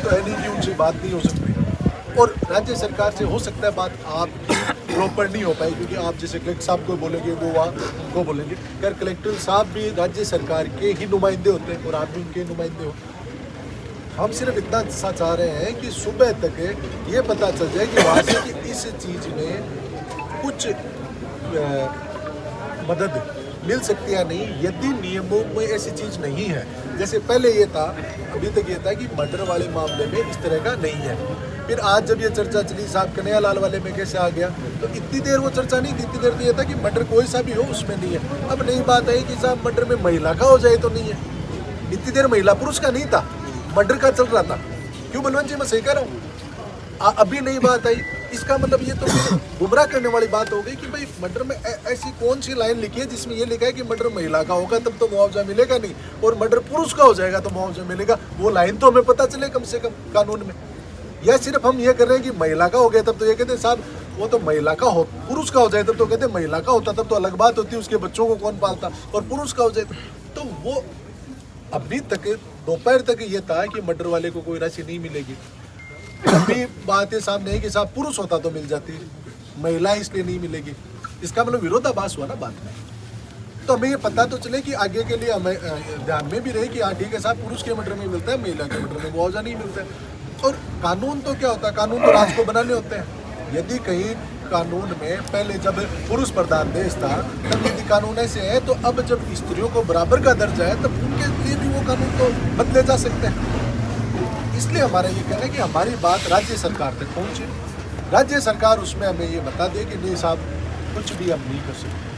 तो है नहीं कि उनसे बात नहीं हो सकती, और राज्य सरकार से हो सकता है बात आपकी प्रॉपर नहीं हो पाई, क्योंकि आप जैसे कलेक्टर साहब को बोलेंगे वो वहाँ उनको बोलेंगे। खैर कलेक्टर साहब भी राज्य सरकार के ही नुमाइंदे होते हैं और आप भी उनके नुमाइंदे हो। हम सिर्फ इतना सा चाह रहे हैं कि सुबह तक ये पता चल जाए कि वहाँ से कि इस चीज़ में कुछ मदद मिल सकती है नहीं। यदि नियमों में ऐसी चीज़ नहीं है, जैसे पहले ये था, अभी तक ये था कि मर्डर वाले मामले में इस तरह का नहीं है, फिर आज जब ये चर्चा चली साहब कन्हैयालाल वाले में कैसे आ गया, तो इतनी देर वो चर्चा नहीं थी, इतनी देर तो ये था कि मर्डर कोई सा भी हो उसमें नहीं है। अब नई बात आई कि साहब मर्डर में महिला का हो जाए तो नहीं है, इतनी देर महिला पुरुष का नहीं था, मर्डर का चल रहा था। क्यों बलवंत जी, मैं सही कह रहा हूँ? अभी नई बात आई, इसका मतलब ये तो गुमराह करने वाली बात हो गई कि भाई मर्डर में ऐसी कौन सी लाइन लिखी है जिसमें ये लिखा है कि मर्डर महिला का होगा तब तो मुआवजा मिलेगा नहीं, और मर्डर पुरुष का हो जाएगा तो मुआवजा मिलेगा। वो लाइन तो हमें पता चले कम से कम कानून में। या सिर्फ हम ये कर रहे हैं कि महिला का हो गया तब तो ये कहते हैं साहब वो तो महिला का हो, पुरुष का हो जाए तब तो कहते हैं महिला का होता तब तो अलग बात होती, उसके बच्चों को कौन पालता, और पुरुष का हो जाए तो वो अभी तक दोपहर तक ये था कि मर्डर वाले को कोई राशि नहीं मिलेगी। अभी बात है सामने है कि साहब पुरुष होता तो मिल जाती, महिला इसलिए नहीं मिलेगी। इसका मतलब विरोधाभास हुआ ना बात में। तो हमें ये पता तो चले कि आगे के लिए हमें ध्यान में भी रहे कि हाँ ठीक है साहब पुरुष के मर्डर में मिलता है, महिला के मर्डर में मुआवजा नहीं मिलता है। और कानून तो क्या होता है, कानून तो राज को बनाने होते हैं। यदि कहीं कानून में पहले जब पुरुष प्रधान देश था तब यदि कानून ऐसे है, तो अब जब स्त्रियों को बराबर का दर्जा है तब उनके लिए भी वो कानून तो बदले जा सकते हैं। इसलिए हमारा ये कहना है कि हमारी बात राज्य सरकार तक पहुँचे, राज्य सरकार उसमें हमें ये बता दे कि नहीं साहब कुछ भी हम नहीं कर सकते।